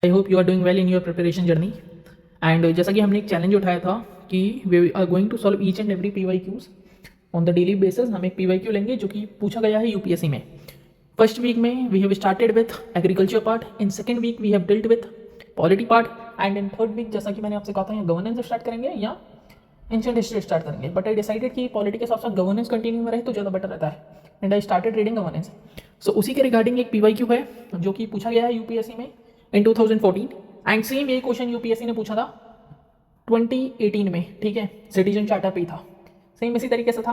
I hope you are doing well in your preparation journey. And जैसा कि हमने एक चैलेंज उठाया था कि we are going to solve each and every PYQs on the daily basis. हम एक PYQ लेंगे जो कि पूछा गया है यूपीएससी में। फर्स्ट वीक में we have started with agriculture part, in second week we have dealt with polity part, and in third week जैसा कि मैंने आपसे कहा था या गवर्नेंस स्टार्ट करेंगे या एंशिएंट हिस्ट्री स्टार्ट करेंगे। बट आई डिसाइडेड कि पॉलिटी के साथ साथ गवर्नेंस कंटिन्यू में रहे तो ज़्यादा बेटर रहता है, and I started reading governance. So उसी के रिगार्डिंग एक PYQ है जो कि पूछा गया है यूपीएससी में इन 2014, एंड सेम यही क्वेश्चन यूपीएससी ने पूछा था 2018 में। ठीक है, सिटीजन चार्टर पे ही था, सेम इसी तरीके से था।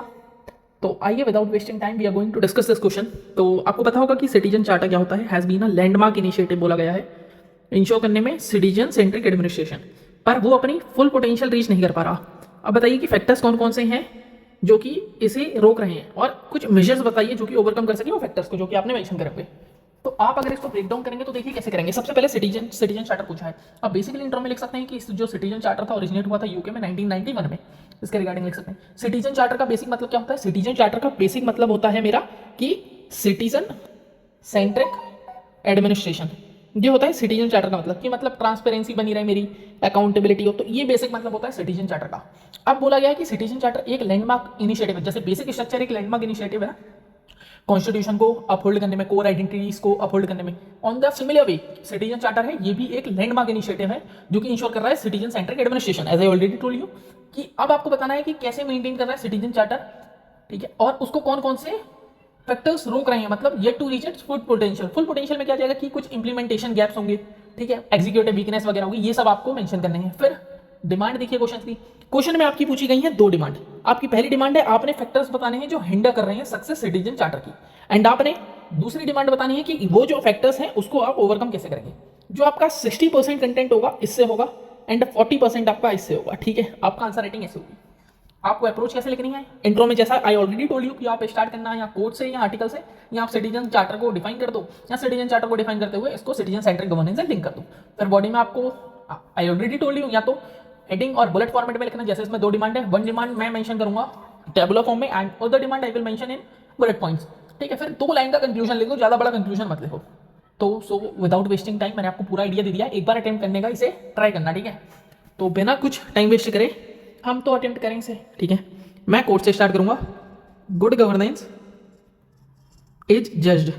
तो आइए without wasting time we are going to discuss this question. तो आपको पता होगा कि सिटीजन चार्टर क्या होता है। Has been a landmark initiative बोला गया है इंश्योर करने में सिटीजन सेंट्रिक एडमिनिस्ट्रेशन, पर वो अपनी फुल पोटेंशियल रीच नहीं कर पा रहा। अब बताइए कि फैक्टर्स कौन कौन से हैं जो कि इसे रोक रहे हैं, और कुछ मेजर्स बताइए जो कि ओवरकम कर सके वो फैक्टर्स को जो कि आपने मेंशन करे हुए। तो आप अगर इसको ब्रेक डाउन करेंगे तो देखिए कैसे करेंगे। सबसे पहले सिटीजन चार्टर पूछा है। अब बेसिकली इंट्रो में लिख सकते हैं कि जो सिटीजन चार्टर था ओरिजिनेट हुआ था यूके में 1991 में। इसके रिगार्डिंग लिख सकते हैं सिटीजन चार्टर का बेसिक मतलब क्या होता है। सिटीजन चार्टर का बेसिक मतलब होता है मेरा कि सिटीजन सेंट्रिक एडमिनिस्ट्रेशन। ये होता है सिटीजन चार्टर का मतलब कि मतलब ट्रांसपेरेंसी बनी रहे, मेरी अकाउंटेबिलिटी हो। तो ये बेसिक मतलब होता है सिटीजन चार्टर का। अब बोला गया है कि सिटीजन चार्टर एक लैंडमार्क इनिशिएटिव है। जैसे बेसिक स्ट्रक्चर एक लैंडमार्क इनिशिएटिव है कॉन्स्टिट्यूशन को अपहोल्ड करने में, कोर आइडेंटिटीज को अपहोल्ड करने में। On the similar way citizen charter है, ये भी एक लैंडमार्क इनिशिएटिव है जो कि इंश्योर कर रहा है citizen centric administration. As I already told you कि अब आपको बताना है कि कैसे मेंटेन कर रहा है सिटीजन चार्टर, ठीक है, और उसको कौन कौन से फैक्टर्स रोक रहे हैं, मतलब yet to reach its full potential. Full potential में क्या जाएगा कि कुछ इंप्लीमेंटेशन गैप्स होंगे, ठीक है, एग्जीक्यूटिव वीकनेस वगैरह होगी, ये सब आपको मेंशन करने हैं। फिर डिमांड देखिए क्वेश्चन की। क्वेश्चन में आपकी पूछी गई है दो डिमांड। आपकी पहली डिमांड है आपने फैक्टर्स बताने हैं जो हिंडर कर रहे हैं सक्सेस सिटीजन चार्टर की, एंड आपने दूसरी डिमांड बतानी है कि वो जो फैक्टर्स हैं उसको आप ओवरकम कैसे करेंगे। जो आपका 60% कंटेंट होगा इससे होगा, एंड 40% आपका इससे होगा। ठीक है, आपका आंसर राइटिंग ऐसे होगी। आपको अप्रोच कैसे लिखनी है इंट्रो में, जैसा आई ऑलरेडी टोल्ड यू कि आप स्टार्ट करना है या कोड से या आर्टिकल से, या आप सिटीजन चार्टर को डिफाइन कर दो, या सिटीजन चार्टर को डिफाइन करते हुए इसको सिटीजन सेंट्रिक गवर्नेंस से लिंक कर दो। फिर बॉडी में आपको आई ऑलरेडी टोल्ड यू या तो हेडिंग और बुलेट फॉर्मेट में लिखना। जैसे इसमें दो डिमांड है, वन डिमांड मैं मेंशन करूंगा टेबुलर फॉर्म में, and other demand I will mention in bullet points. ठीक है, फिर दो लाइन का कंक्लूजन लिख दो, ज्यादा बड़ा कंक्लूजन मत लिखो। तो सो विदाउट वेस्टिंग टाइम मैंने आपको पूरा आइडिया दे दिया, एक बार अटेम्प्ट करने का इसे ट्राई करना। ठीक है, तो बिना कुछ टाइम वेस्ट करे हम तो अटेम्प्ट करें इसे। ठीक है, मैं कोर्ट से स्टार्ट करूंगा। Good governance is judged.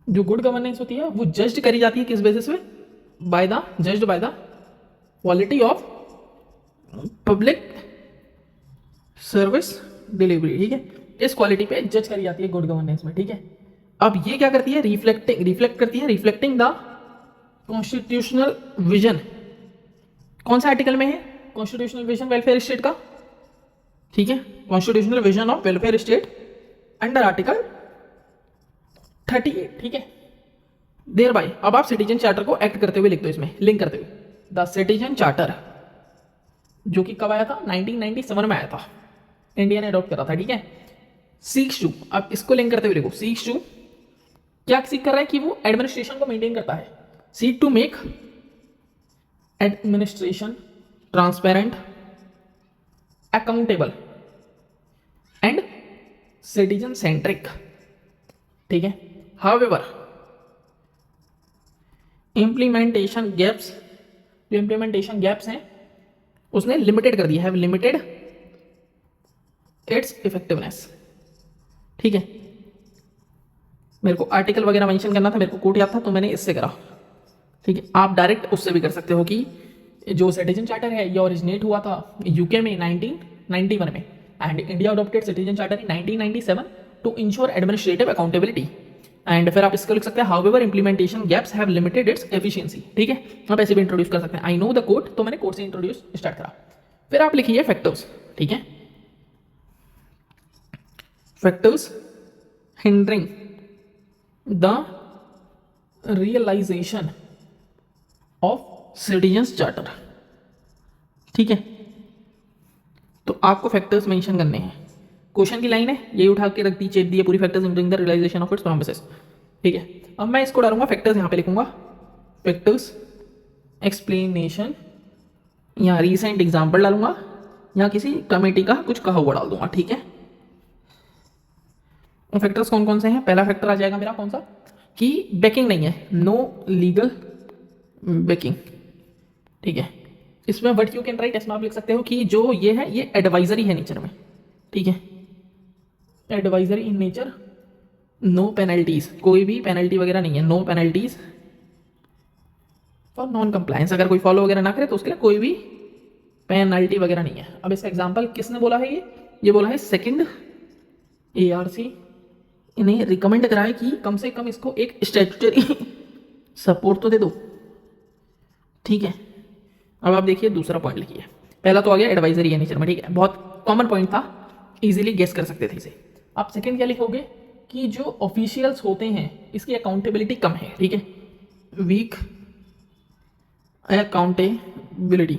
जो गुड गवर्नेंस होती है वो जज्ड करी जाती है किस बेसिस पे, judged by the quality of public service delivery. ठीक है, इस क्वालिटी पे जज करी जाती है गुड गवर्नेंस में। ठीक है, अब ये क्या करती है, रिफ्लेक्टिंग द कॉन्स्टिट्यूशनल विजन। कौन सा आर्टिकल में है, कॉन्स्टिट्यूशनल विजन वेलफेयर स्टेट का। ठीक है, constitutional vision of welfare state under article 38। ठीक है, देयर बाय अब आप सिटीजन चार्टर को एक्ट करते हुए लिख दो, इसमें लिंक करते हुए द सिटीजन चार्टर, जो कि कब आया था 1997 में आया था, इंडिया ने अडॉप्ट करा था। ठीक है, सीक्स टू, अब इसको लिंक करते हुए लिखो सीक्स टू, क्या सीख कर रहा है कि वो एडमिनिस्ट्रेशन को मेंटेन करता है। Seek to make administration transparent, accountable and citizen centric. ठीक है, हाउएवर इंप्लीमेंटेशन गैप्स, जो इंप्लीमेंटेशन गैप्स हैं उसने लिमिटेड कर दिया है, लिमिटेड इट्स इफेक्टिवनेस। ठीक है, मेरे को आर्टिकल वगैरह मेंशन करना था, मेरे को कोट याद था तो मैंने इससे करा। ठीक है, आप डायरेक्ट उससे भी कर सकते हो कि जो सिटीजन चार्टर है ये ओरिजिनेट हुआ था यूके में 1991 में, and India adopted citizen charter in 1997 to ensure administrative accountability. And फिर आप इसको लिख सकते हैं however implementation gaps have limited its efficiency. ठीक है, आप ऐसे भी इंट्रोड्यूस कर सकते हैं। आई नो द कोड, तो मैंने कोड से इंट्रोड्यूस स्टार्ट करा। फिर आप लिखिए फैक्टर्स। ठीक है, factors hindering the realisation of citizens charter. ठीक है, तो आपको फैक्टर्स मेंशन करने हैं। क्वेश्चन की लाइन है, ये उठा के रख दी, चेप दी पूरी, factors hindering the realisation of its promises. ठीक है, अब मैं इसको डालूंगा फैक्टर्स, यहाँ पे लिखूंगा फैक्टर्स एक्सप्लेनेशन, या रीसेंट एग्जाम्पल डालूंगा, या किसी कमेटी का कुछ कहा हुआ डाल दूंगा। ठीक है, फैक्टर्स कौन कौन से हैं। पहला फैक्टर आ जाएगा मेरा कौन सा, कि बैकिंग नहीं है, नो लीगल बेकिंग, ठीक है। इसमें व्हाट यू कैन राइट, इसमें आप लिख सकते हो कि जो ये है ये एडवाइजरी है नेचर में, ठीक है, advisory in nature, no penalties, कोई भी पेनल्टी वगैरह नहीं है, no penalties for non compliance, अगर कोई फॉलो वगैरह ना करे तो उसके लिए कोई भी पेनल्टी वगैरह नहीं है। अब इसका एग्जांपल किसने बोला है, ये बोला है सेकंड ARC, इन्हें रिकमेंड करा है कि कम से कम इसको एक स्टैट्यूटरी सपोर्ट तो दे दो, ठीक है। अब आप देखिए दूसरा पॉइंट लिखिए, पहला तो आ गया एडवाइजरी है नेचर में, ठीक है, बहुत कॉमन पॉइंट था, इजीली गेस कर सकते थे इसे। आप सेकंड क्या लिखोगे कि जो ऑफिशियल्स होते हैं इसकी अकाउंटेबिलिटी कम है, ठीक है, वीक अकाउंटेबिलिटी,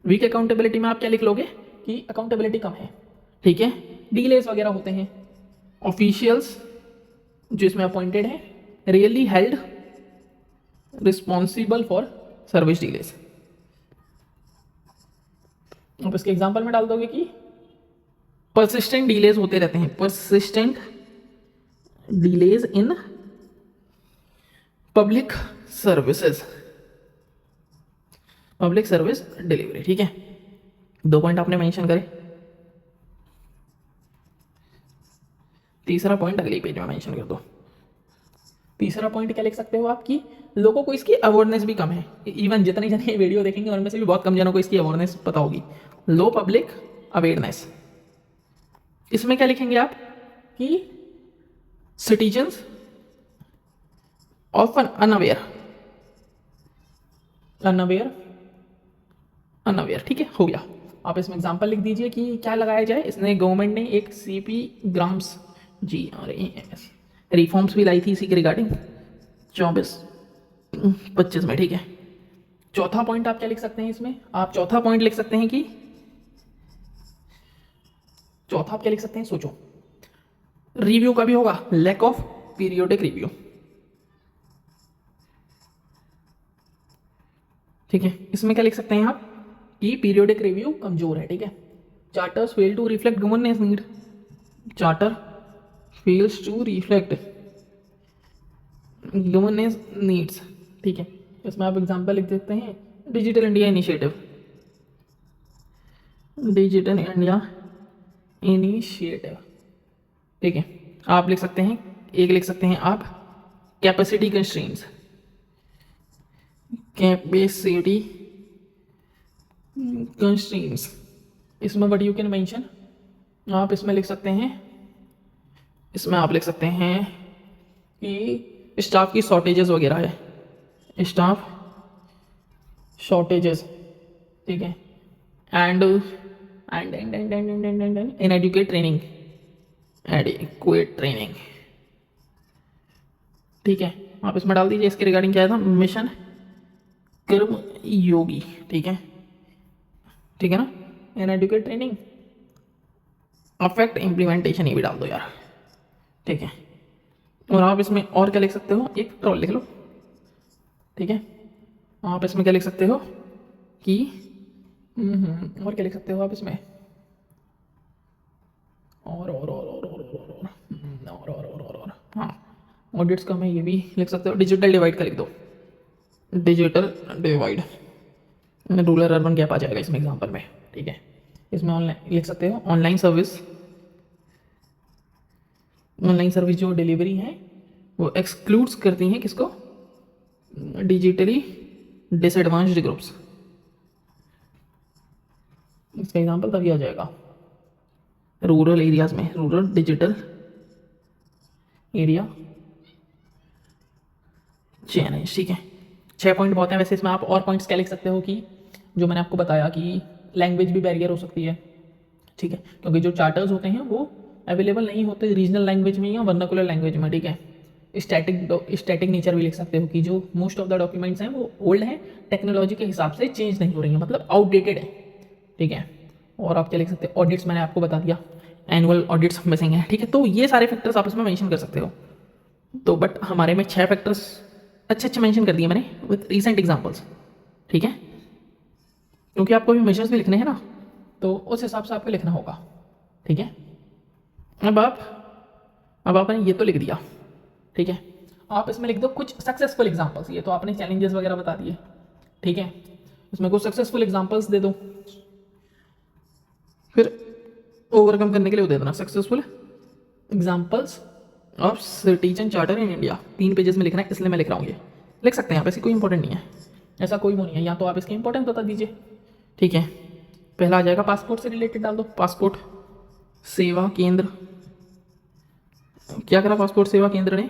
वीक अकाउंटेबिलिटी में आप क्या लिख लोगे कि अकाउंटेबिलिटी कम है, ठीक है, डीलेस वगैरह होते हैं, ऑफिशियल्स जो इसमें अपॉइंटेड हैं really held responsible for service delays. आप इसके एग्जांपल में डाल दोगे कि परसिस्टेंट डिलेज होते रहते हैं, persistent delays in public services, public service delivery, ठीक है। 2 पॉइंट आपने मेंशन करे, तीसरा पॉइंट अगले पेज में मेंशन कर दो। तीसरा पॉइंट क्या लिख सकते हो आप कि लोगों को इसकी अवेयरनेस भी कम है, इवन जितने जने ये वीडियो देखेंगे उनमें से भी बहुत कम जनों को इसकी अवेयरनेस पता होगी, लो पब्लिक अवेयरनेस। इसमें क्या लिखेंगे आप कि सिटीजन्स ऑफन अनअवेयर, अनअवेयर, ठीक है, हो गया। आप इसमें एग्जांपल लिख दीजिए कि क्या लगाया जाए। इसने गवर्नमेंट ने एक CP ग्राम्स GRAMS रिफॉर्म्स भी लाई थी इसी के रिगार्डिंग 24-25 में, ठीक है। चौथा पॉइंट आप क्या लिख सकते हैं इसमें, आप चौथा पॉइंट लिख सकते हैं कि चौथा आप क्या लिख सकते हैं, सोचो, रिव्यू का भी होगा, लैक ऑफ पीरियोडिक रिव्यू, ठीक है। इसमें क्या लिख सकते हैं आप कि पीरियोडिक रिव्यू कमजोर है, ठीक है। Charters fail to reflect governance need, charter fails to reflect governance needs, ठीक है। इसमें आप एग्जांपल लिख सकते हैं digital India initiative, digital India initiative, ठीक है। आप लिख सकते हैं, एक लिख सकते हैं आप कैपेसिटी कंस्ट्रेंट्स, कैपेसिटी कंस्ट्रेंट्स। इसमें व्हाट यू कैन मेंशन, आप इसमें लिख सकते हैं, इसमें आप लिख सकते हैं कि स्टाफ की शॉर्टेजेस वगैरह है, स्टाफ शॉर्टेजेस, ठीक है, and inadequate training, adequate training, ठीक है। आप इसमें डाल दीजिए। इसके रिगार्डिंग क्या था, मिशन कर्म योगी, ठीक है, ठीक है ना, इनएडुकेट ट्रेनिंग, अफेक्ट इम्प्लीमेंटेशन, ये भी डाल दो यार, ठीक है। और आप इसमें और क्या लिख सकते हो, एक ट्रोल लिख लो, ठीक है। आप इसमें क्या लिख सकते हो कि और क्या लिख सकते हो आप इसमें, और हाँ, ऑडिट्स का मैं ये भी लिख सकते हो, डिजिटल डिवाइड का लिख दो, digital divide, rural urban gap आ जाएगा इसमें एग्जांपल में, ठीक है। इसमें ऑनलाइन लिख सकते हो, ऑनलाइन सर्विस, ऑनलाइन सर्विस जो डिलीवरी है वो एक्सक्लूड्स करती हैं किसको, डिजिटली डिसएडवांस्ड ग्रुप्स। इसका एग्जांपल तभी आ जाएगा रूरल एरियाज में, रूरल डिजिटल एरिया चैलेंज, ठीक है। 6 पॉइंट बहुत हैं वैसे, इसमें आप और पॉइंट्स क्या लिख सकते हो कि जो मैंने आपको बताया कि लैंग्वेज भी बैरियर हो सकती है, ठीक है, क्योंकि जो चार्टर्स होते हैं वो अवेलेबल नहीं होते रीजनल लैंग्वेज में या वर्नाकुलर लैंग्वेज में, ठीक है। स्टैटिक नेचर भी लिख सकते हो कि जो मोस्ट ऑफ द डॉक्यूमेंट्स हैं वो ओल्ड हैं, टेक्नोलॉजी के हिसाब से चेंज नहीं हो रही है, मतलब आउटडेटेड है, ठीक है। और आप क्या लिख सकते हो, ऑडिट्स मैंने आपको बता दिया, एनुअल ऑडिट्स मिसिंग है, ठीक है। तो ये सारे फैक्टर्स आप इसमें मेंशन कर सकते हो। तो बट हमारे में 6 फैक्टर्स अच्छे मेंशन कर दिए मैंने विथ रीसेंट एग्जांपल्स, ठीक है, क्योंकि आपको भी मेजर्स भी लिखने हैं ना, तो उस हिसाब से आपको लिखना होगा, ठीक है। अब आपने ये तो लिख दिया, ठीक है। आप इसमें लिख दो कुछ सक्सेसफुल एग्जांपल्स। ये तो आपने चैलेंजेस वगैरह बता दिए, ठीक है, इसमें कुछ सक्सेसफुल एग्जांपल्स दे दो, फिर ओवरकम करने के लिए दे देना successful examples of citizen charter in India. 3 pages में लिखना है, इसलिए मैं लिख रहा हूँ। ये लिख सकते हैं यहाँ पे, ऐसी कोई इंपॉर्टेंट नहीं है, ऐसा कोई वो नहीं है। या तो आप इसके इंपॉर्टेंट बता दीजिए, ठीक है। पहला आ जाएगा पासपोर्ट से रिलेटेड, डाल दो पासपोर्ट सेवा केंद्र। क्या करा पासपोर्ट सेवा केंद्र ने?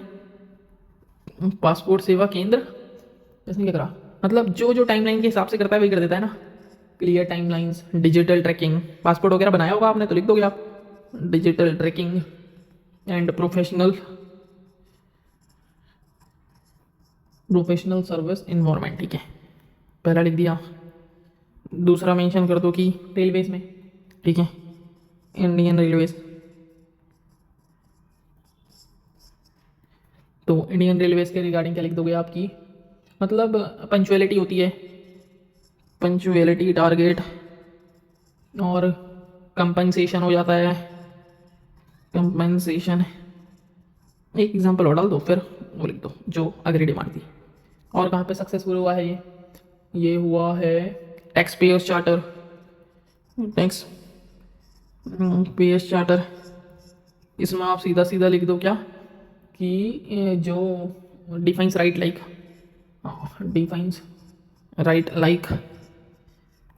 पासपोर्ट सेवा केंद्र इसने क्या करा, मतलब जो जो टाइमलाइन के हिसाब से करता है वही कर देता है ना। Clear timelines, digital tracking, passport वगैरह बनाया होगा आपने तो लिख दोगे आप, digital tracking and professional service environment, ठीक है, पहला लिख दिया। दूसरा मेंशन कर दो कि रेलवेज में, ठीक है, इंडियन रेलवेज। तो इंडियन रेलवेज के रिगार्डिंग क्या लिख दोगे आपकी, मतलब पंचुअलिटी होती है, पंचुअलिटी टारगेट, और कंपनसेशन हो जाता है, कंपनसेशन। एक एग्जांपल और डाल दो, फिर वो लिख दो जो अग्री डिमांड थी। और कहाँ पे सक्सेसफुल हुआ है ये हुआ है tax payers charter, tax payers charter. इसमें आप सीधा सीधा लिख दो क्या कि जो defines right like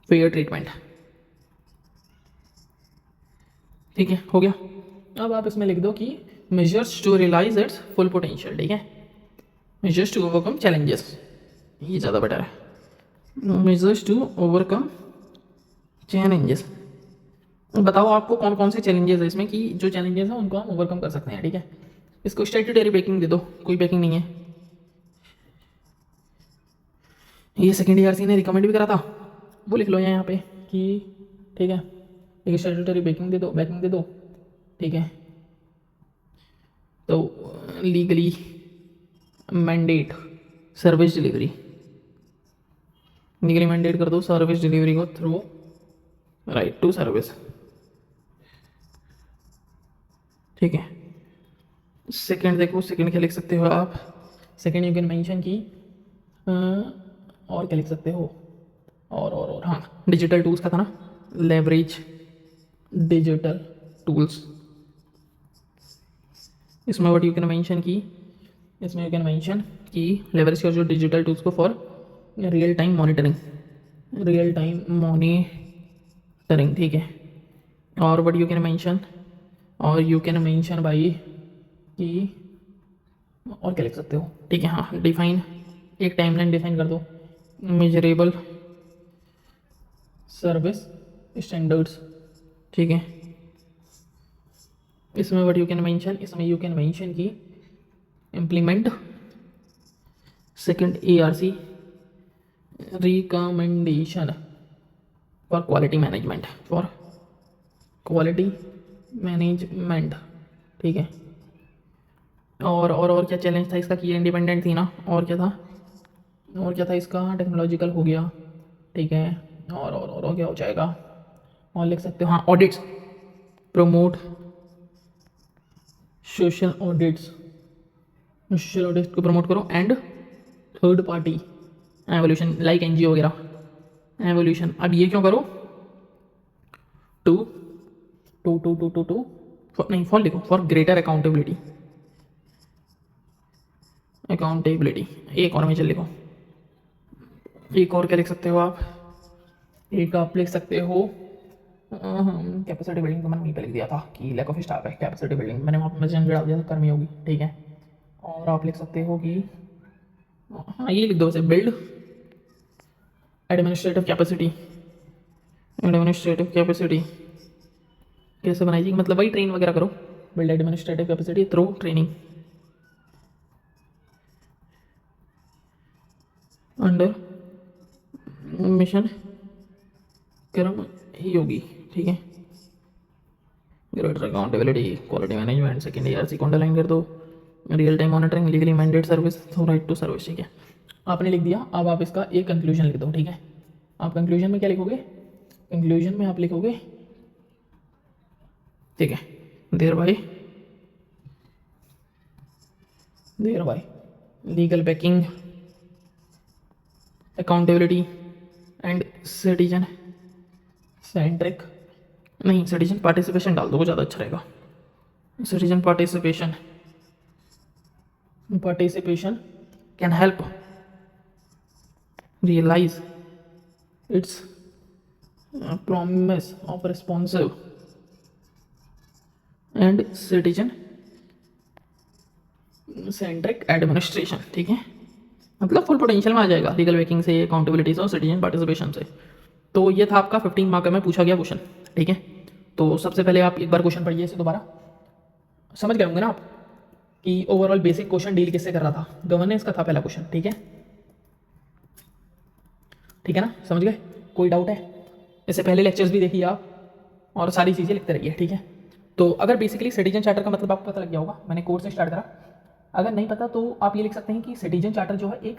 fair treatment, ठीक है, हो गया। अब आप इसमें लिख दो कि measures to realise its full potential, ठीक है, मेजर्स टू ओवरकम चैलेंजेस, ये ज़्यादा बेटर है, मेजर्स टू ओवरकम चैलेंजेस। बताओ आपको कौन कौन से चैलेंजेस है इसमें, कि जो चैलेंजेस हैं उनको हम ओवरकम कर सकते हैं, ठीक है। इसको स्टैट्यूटरी बेकिंग दे दो, कोई बेकिंग नहीं है, ये सेकेंड ईआरसी ने रिकमेंड भी करा था, वो लिख लो यहाँ पे कि ठीक है, एक स्टैट्यूटरी बेकिंग दे दो, ठीक है। तो legally mandate service delivery, legally mandate कर दो सर्विस डिलीवरी को थ्रू राइट टू सर्विस, ठीक है। सेकंड देखो, सेकंड क्या लिख सकते हो आप, सेकंड यू कैन मेंशन की और क्या लिख सकते हो, और हाँ, डिजिटल टूल्स का था ना, लेवरेज डिजिटल टूल्स। इसमें व्हाट यू कैन मेंशन की, इसमें यू कैन मेंशन कि लेवरेज योर जो डिजिटल टूल्स को फॉर रियल टाइम मॉनिटरिंग, ठीक है। और व्हाट यू कैन मेंशन, और यू कैन मेंशन भाई कि और क्या लिख सकते हो, ठीक है, हाँ, डिफाइन, एक टाइमलाइन डिफाइन कर दो, मेजरेबल सर्विस स्टैंडर्ड्स, ठीक है। इसमें व्हाट यू कैन मेंशन, इसमें यू कैन मेंशन की implement second ARC recommendation for quality management, ठीक है। और क्या चैलेंज था इसका, कि इंडिपेंडेंट थी ना, और क्या था इसका, टेक्नोलॉजिकल हो गया, ठीक है। और क्या हो जाएगा, और लिख सकते हो, हाँ, ऑडिट्स, प्रमोट सोशल ऑडिट्स को प्रमोट करो, and third party evolution like NGO वगैरह एवोल्यूशन। अब ये क्यों करो, to to to to to to नहीं, फॉर लिखो, फॉर ग्रेटर अकाउंटेबिलिटी, एक और में चल लिखो, एक और क्या लिख सकते हो आप, एक आप लिख सकते हो कैपेसिटी बिल्डिंग, तो मैंने वहीं पे लिख दिया था कि लैक ऑफ स्टाफ है, कैपेसिटी बिल्डिंग मैंने वहाँ पर मैसेज डाल दिया था, कर्मी होगी, ठीक है। और आप लिख सकते हो कि हाँ, ये लिख दो वैसे, बिल्ड एडमिनिस्ट्रेटिव कैपेसिटी कैसे बनाई, मतलब वही ट्रेन वगैरह करो, build administrative capacity through training under mission Karma Yogi, ठीक है। Greater accountability, quality management, second ARC को अंडरलाइन कर दो, real time monitoring, legally mandate service, right to service, ठीक है। आपने लिख दिया, अब आप इसका एक कंक्लूजन लिख दो, ठीक है। आप कंक्लूजन में क्या लिखोगे, कंक्लूजन में आप लिखोगे, ठीक है, there by legal backing, accountability and citizen centric, नहीं सिटीजन पार्टिसिपेशन डाल दो, वो ज़्यादा अच्छा रहेगा। Citizen participation can help realise its promise of responsive and citizen centric administration. ठीक है, मतलब फुल पोटेंशियल में आ जाएगा लीगल वर्किंग से, अकाउंटेबिलिटी से और सिटीजन पार्टिसिपेशन से। तो ये था आपका 15 मार्क में पूछा गया क्वेश्चन। ठीक है, तो सबसे पहले आप एक बार क्वेश्चन पढ़िए इसे दोबारा, समझ गए होंगे ना आप कि ओवरऑल बेसिक क्वेश्चन डील किससे कर रहा था। गवर्नेंस का था पहला क्वेश्चन। ठीक है, ठीक है ना, समझ गए? कोई डाउट है? इससे पहले लेक्चर्स भी देखिए आप और सारी चीज़ें लिखते रहिए। ठीक है, तो अगर बेसिकली सिटीजन चार्टर का मतलब आपको पता लग गया होगा, मैंने कोर्स से स्टार्ट करा। अगर नहीं पता तो आप ये लिख सकते हैं कि सिटीजन चार्टर जो है एक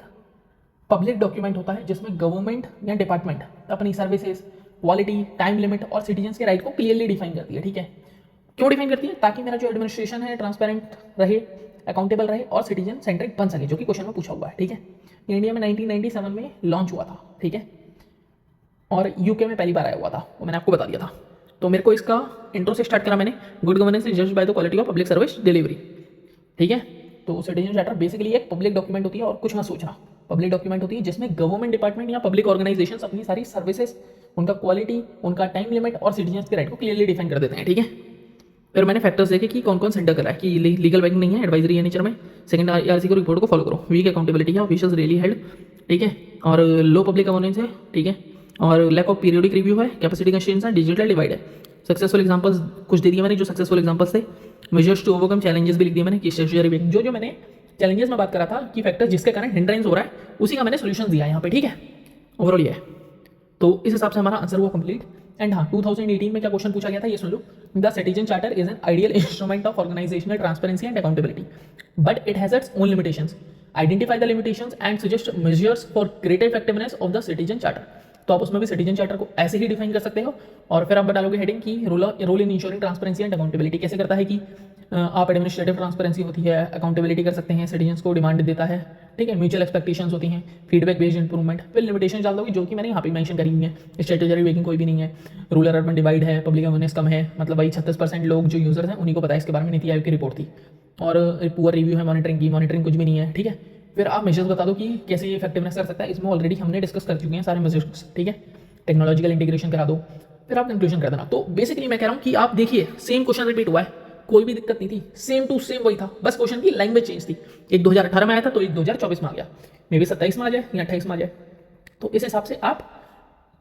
पब्लिक डॉक्यूमेंट होता है जिसमें गवर्नमेंट या डिपार्टमेंट अपनी सर्विसेज, क्वालिटी, टाइम लिमिट और सिटीजन्स के राइट को क्लियरली डिफाइन करती है। ठीक है, क्यों डिफाइन करती है? ताकि मेरा जो एडमिनिस्ट्रेशन है ट्रांसपेरेंट रहे, अकाउंटेबल रहे और सिटीजन सेंट्रिक बन सके, जो कि क्वेश्चन में पूछा हुआ है। ठीक है, इंडिया में 1997 में लॉन्च हुआ था। ठीक है, और यूके में पहली बार आया हुआ था, वो मैंने आपको बता दिया था। तो मेरे को इसका इंट्रो से स्टार्ट करा मैंने, good governance is judged by the quality of public service delivery. ठीक है, तो सिटीजन चार्टर बेसिकली एक पब्लिक डॉक्यूमेंट होती है, और कुछ मत सोचना, पब्लिक डॉक्यूमेंट होती है जिसमें गवर्नमेंट डिपार्टमेंट या पब्लिक ऑर्गेनाइजेशन अपनी सारी सर्विसेज, उनका क्वालिटी, उनका टाइम लिमिट और सिटीजन के राइट को क्लियरली डिफाइन कर देते हैं। ठीक है, फिर मैंने फैक्टर्स देखे कि कौन कौन सेंटर करा है, कि लीगल बैंकिंग नहीं है, एडवाइजरी है नेचर में। सेकंड, आरसी को रिपोर्ट को फॉलो करो, वीक अकाउंटेबिलिटी है, ऑफिशियल्स रियली हेल्ड। ठीक है, और लो पब्लिक गवर्नेंस है। ठीक है, और लैक ऑफ पीरियोडिक रिव्यू है, कैपेसिटी कंस्ट्रेंट्स है, डिजिटल डिवाइड है। सक्सेसफुल एग्जांपल्स कुछ दे दिए मैंने, जो सक्सेसफुल एग्जांपल्स थे। मेजर्स टू ओवरकम चैलेंजेस भी लिख दिए मैंने, कि स्टेचुटरी बैंकिंग जो मैंने चैलेंजेस में बात करा था कि फैक्टर्स जिसके कारण हिंड्रेंस हो रहा है, उसी का मैंने सोल्यूशन दिया यहाँ पे। ठीक है, ओवरऑल ये है। तो इस हिसाब से हमारा आंसर हुआ कंप्लीट। एंड हाँ, 2018 में क्या क्वेश्चन पूछा गया था ये सुन लो। The citizen charter is an ideal instrument of organisational transparency and accountability, but it has its own limitations. Identify the limitations and suggest measures for greater effectiveness of the citizen charter. तो आप उसमें भी citizen charter को ऐसे ही define कर सकते हो, और फिर आप डालोगे हेडिंग की role in ensuring transparency and accountability कैसे करता है, कि आप एडमिनिस्ट्रेटिव ट्रांसपेरेंसी होती है, अकाउंटेबिलिटी कर सकते हैं, सिटीजन्स को डिमांड देता है। ठीक है, म्यूचुअल एक्सपेक्टेशंस होती हैं, फीडबैक बेस्ड इंप्रूवमेंट, फिर लिमिटेशन डाल दोगे जो कि मैंने यहाँ पे मेंशन करी हुई है। स्ट्रेटेजरी वेकिंग कोई भी नहीं है, रूरल अर्बन डिवाइड है, पब्लिक अवेयरनेस कम है, मतलब भाई 36% लोग जो यूजर्स हैं उन्हीं को पता है इसके बारे में, नीति आयोग की रिपोर्ट थी। और पुअर रिव्यू है मॉनिटरिंग की, मॉनिटरिंग कुछ भी नहीं है। ठीक है, फिर आप मेजर्स बता दो कि कैसे ये इफेक्टिवनेस कर सकता है, इसमें ऑलरेडी हमने डिस्कस कर चुके हैं सारे मेजर्स। ठीक है, टेक्नोलॉजिकल इंटीग्रेशन करा दो, फिर आप कंक्लूजन कर देना। तो बेसिकली मैं कह रहा हूँ कि आप देखिए सेम क्वेश्चन रिपीट हुआ है, कोई भी दिक्कत नहीं थी, सेम टू सेम वही था, बस क्वेश्चन की लैंग्वेज चेंज थी। एक 2018 में आया था, तो एक 2024 में आ गया, मे बी 27 में आ जाए या 28 में आ जाए। तो इस हिसाब से आप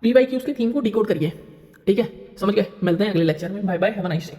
PYQs की थीम को डिकोड करिए। ठीक है, समझ गए? मिलते हैं अगले लेक्चर में। Bye bye, have a nice day.